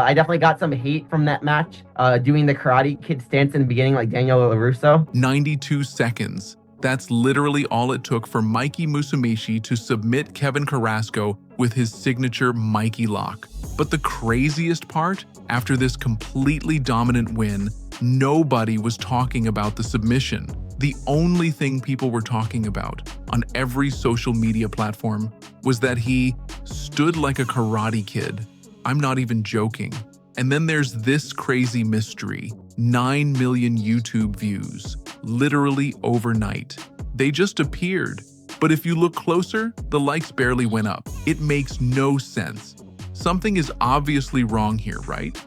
I definitely got some hate from that match, doing the Karate Kid stance in the beginning like Daniel LaRusso. 92 seconds. That's literally all it took for Mikey Musumeci to submit Kevin Carrasco with his signature Mikey lock. But the craziest part, after this completely dominant win, nobody was talking about the submission. The only thing people were talking about on every social media platform was that he stood like a karate kid. I'm not even joking. And then there's this crazy mystery: 9 million YouTube views, literally overnight. They just appeared. But if you look closer, the likes barely went up. It makes no sense. Something is obviously wrong here, right?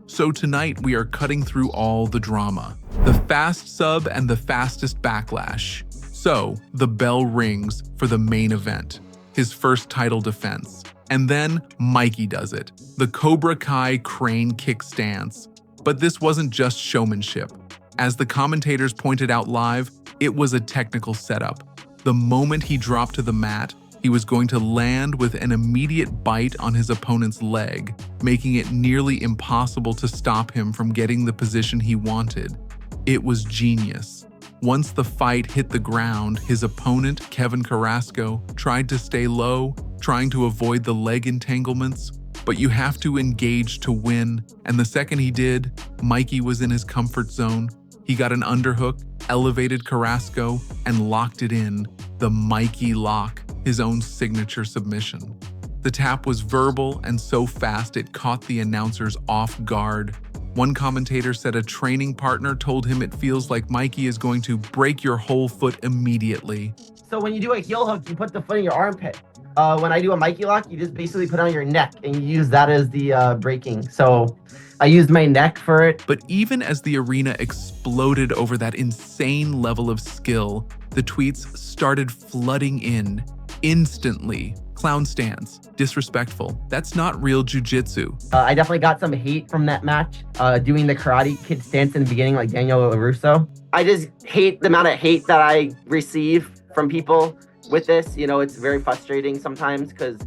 So tonight we are cutting through all the drama. The fast sub and the fastest backlash. So the bell rings for the main event, his first title defense. And then Mikey does it, the Cobra Kai crane kick stance. But this wasn't just showmanship. As the commentators pointed out live, it was a technical setup. The moment he dropped to the mat, he was going to land with an immediate bite on his opponent's leg, making it nearly impossible to stop him from getting the position he wanted. It was genius. Once the fight hit the ground, his opponent, Kevin Carrasco, tried to stay low, trying to avoid the leg entanglements. But you have to engage to win, and the second he did, Mikey was in his comfort zone. He got an underhook, elevated Carrasco, and locked it in, the Mikey lock, his own signature submission. The tap was verbal and so fast it caught the announcers off guard. One commentator said a training partner told him it feels like Mikey is going to break your whole foot immediately. So when you do a heel hook, you put the foot in your armpit. When I do a Mikey lock, you just basically put it on your neck and you use that as the breaking. So I used my neck for it. But even as the arena exploded over that insane level of skill, the tweets started flooding in instantly. Clown stance, disrespectful. That's not real jiu-jitsu. I definitely got some hate from that match, doing the Karate Kid stance in the beginning like Daniel LaRusso. I just hate the amount of hate that I receive from people with this. You know, it's very frustrating sometimes because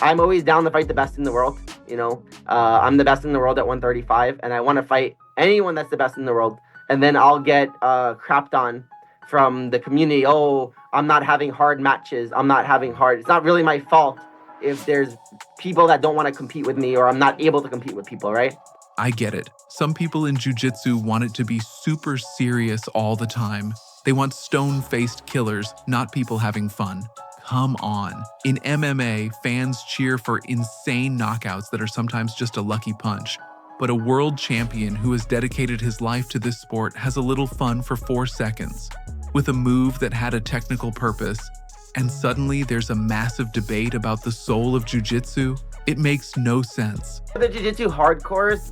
I'm always down to fight the best in the world. You know, I'm the best in the world at 135, and I want to fight anyone that's the best in the world. And then I'll get crapped on from the community. Oh, I'm not having hard matches. I'm not having hard. It's not really my fault if there's people that don't want to compete with me or I'm not able to compete with people, right? I get it. Some people in jiu-jitsu want it to be super serious all the time. They want stone-faced killers, not people having fun. Come on. In MMA, fans cheer for insane knockouts that are sometimes just a lucky punch. But a world champion who has dedicated his life to this sport has a little fun for 4 seconds, with a move that had a technical purpose, and suddenly there's a massive debate about the soul of jiu-jitsu. It makes no sense. The jiu-jitsu hardcores,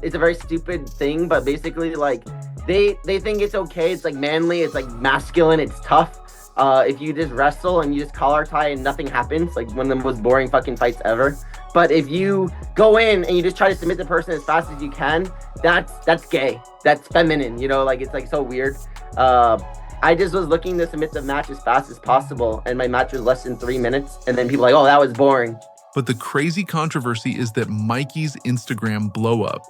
it's a very stupid thing, but basically like they think it's okay. It's like manly, it's like masculine, it's tough. If you just wrestle and you just collar tie and nothing happens, like one of the most boring fucking fights ever. But if you go in and you just try to submit the person as fast as you can, that's gay. That's feminine, you know, like it's like so weird. I just was looking to submit the match as fast as possible, and my match was less than 3 minutes, and then people were like, oh, that was boring. But the crazy controversy is that Mikey's Instagram blow up.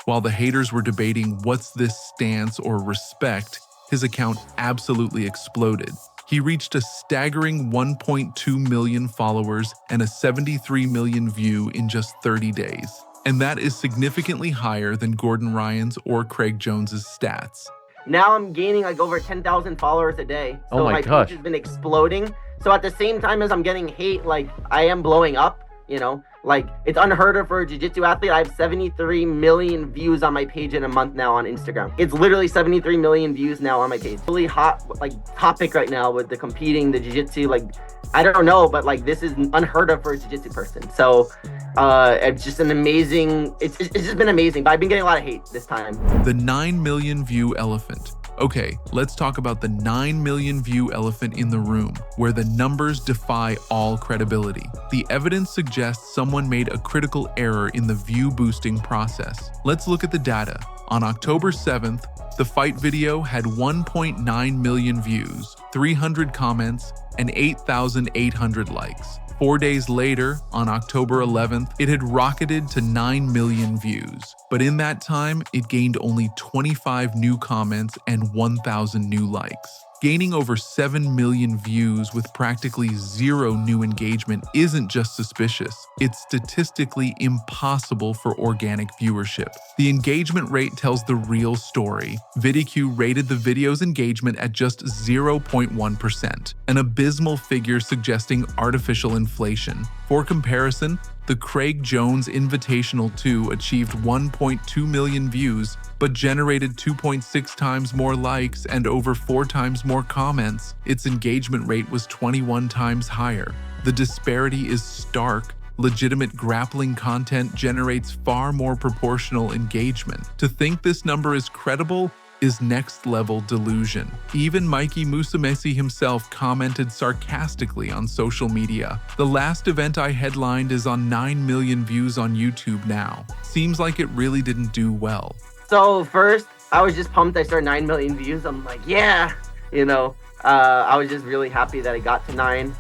While the haters were debating what's this stance or respect, his account absolutely exploded. He reached a staggering 1.2 million followers and a 73 million view in just 30 days. And that is significantly higher than Gordon Ryan's or Craig Jones's stats. Now I'm gaining like over 10,000 followers a day. So my page has been exploding. So at the same time as I'm getting hate, like I am blowing up, you know, like it's unheard of for a jiu-jitsu athlete. I have 73 million views on my page in a month now on Instagram. It's literally 73 million views now on my page. Really hot like topic right now with the competing, the jiu-jitsu, like I don't know, but like this is unheard of for a jiu-jitsu person. So it's just an amazing, it's just been amazing, but I've been getting a lot of hate this time. The 9 million view elephant. Okay, let's talk about the 9 million view elephant in the room, where the numbers defy all credibility. The evidence suggests someone made a critical error in the view boosting process. Let's look at the data. On October 7th, the fight video had 1.9 million views, 300 comments, and 8,800 likes. 4 days later, on October 11th, it had rocketed to 9 million views. But in that time, it gained only 25 new comments and 1,000 new likes. Gaining over 7 million views with practically zero new engagement isn't just suspicious, it's statistically impossible for organic viewership. The engagement rate tells the real story. VidIQ rated the video's engagement at just 0.1%, an abysmal figure suggesting artificial inflation. For comparison, the Craig Jones Invitational 2 achieved 1.2 million views, but generated 2.6 times more likes and over 4 times more comments. Its engagement rate was 21 times higher. The disparity is stark. Legitimate grappling content generates far more proportional engagement. To think this number is credible is next-level delusion. Even Mikey Musumeci himself commented sarcastically on social media. The last event I headlined is on 9 million views on YouTube now. Seems like it really didn't do well. So first, I was just pumped I started 9 million views. I'm like, yeah, I was just really happy that I got to 9.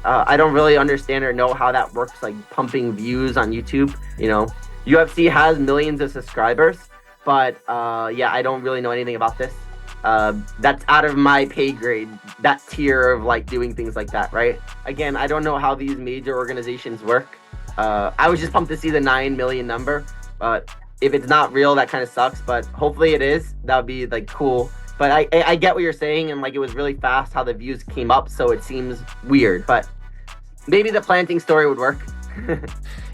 I don't really understand or know how that works, like pumping views on YouTube. UFC has millions of subscribers. But yeah, I don't really know anything about this. That's out of my pay grade, that tier of like doing things like that, right? Again, I don't know how these major organizations work. I was just pumped to see the 9 million number. But if it's not real, that kind of sucks. But hopefully it is. That would be like cool. But I get what you're saying, and like it was really fast how the views came up, so it seems weird. But maybe the planting story would work.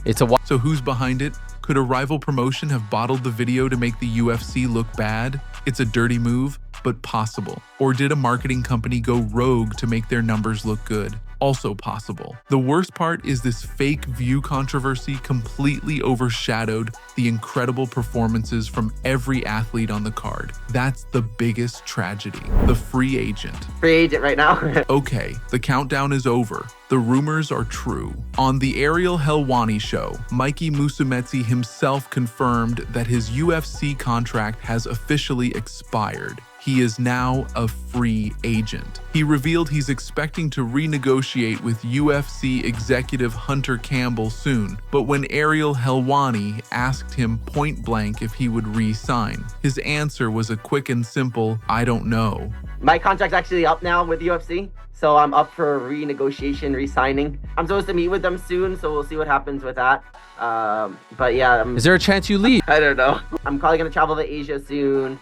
So who's behind it? Could a rival promotion have bottled the video to make the UFC look bad? It's a dirty move, but possible. Or did a marketing company go rogue to make their numbers look good? Also possible. The worst part is this fake view controversy completely overshadowed the incredible performances from every athlete on the card. That's the biggest tragedy. The free agent. Free agent right now. Okay, the countdown is over. The rumors are true. On the Ariel Helwani show, Mikey Musumeci himself confirmed that his UFC contract has officially expired. He is now a free agent. He revealed he's expecting to renegotiate with UFC executive Hunter Campbell soon, but when Ariel Helwani asked him point blank if he would re-sign, his answer was a quick and simple, "I don't know." My contract's actually up now with UFC, so I'm up for renegotiation, re-signing. I'm supposed to meet with them soon, so we'll see what happens with that. But yeah. Is there a chance you leave? I don't know. I'm probably gonna travel to Asia soon.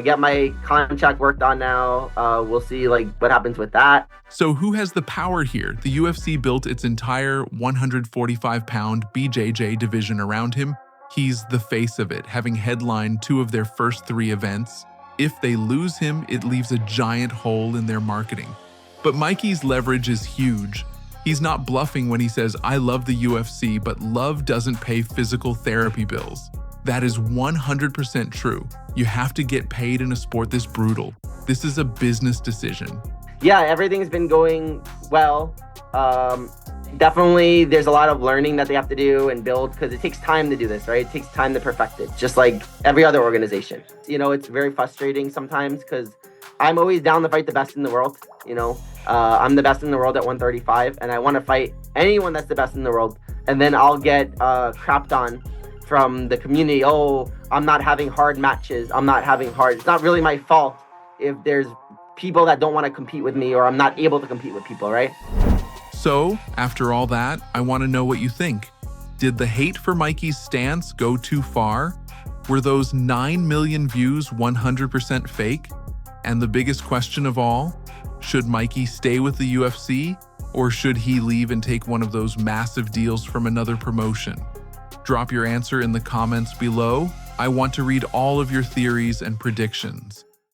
Get my contract worked on now. We'll see like what happens with that. So who has the power here? The UFC built its entire 145-pound BJJ division around him. He's the face of it, having headlined 2 of their first 3 events. If they lose him, it leaves a giant hole in their marketing. But Mikey's leverage is huge. He's not bluffing when he says, "I love the UFC, but love doesn't pay physical therapy bills." That is 100% true. You have to get paid in a sport this brutal. This is a business decision. Yeah, everything's been going well. Definitely, there's a lot of learning that they have to do and build because it takes time to do this, right? It takes time to perfect it, just like every other organization. It's very frustrating sometimes because I'm always down to fight the best in the world. I'm the best in the world at 135, and I want to fight anyone that's the best in the world. And then I'll get crapped on from the community. Oh, I'm not having hard matches. It's not really my fault if there's people that don't want to compete with me or I'm not able to compete with people, right? So, after all that, I want to know what you think. Did the hate for Mikey's stance go too far? Were those 9 million views 100% fake? And the biggest question of all, should Mikey stay with the UFC or should he leave and take one of those massive deals from another promotion? Drop your answer in the comments below. I want to read all of your theories and predictions.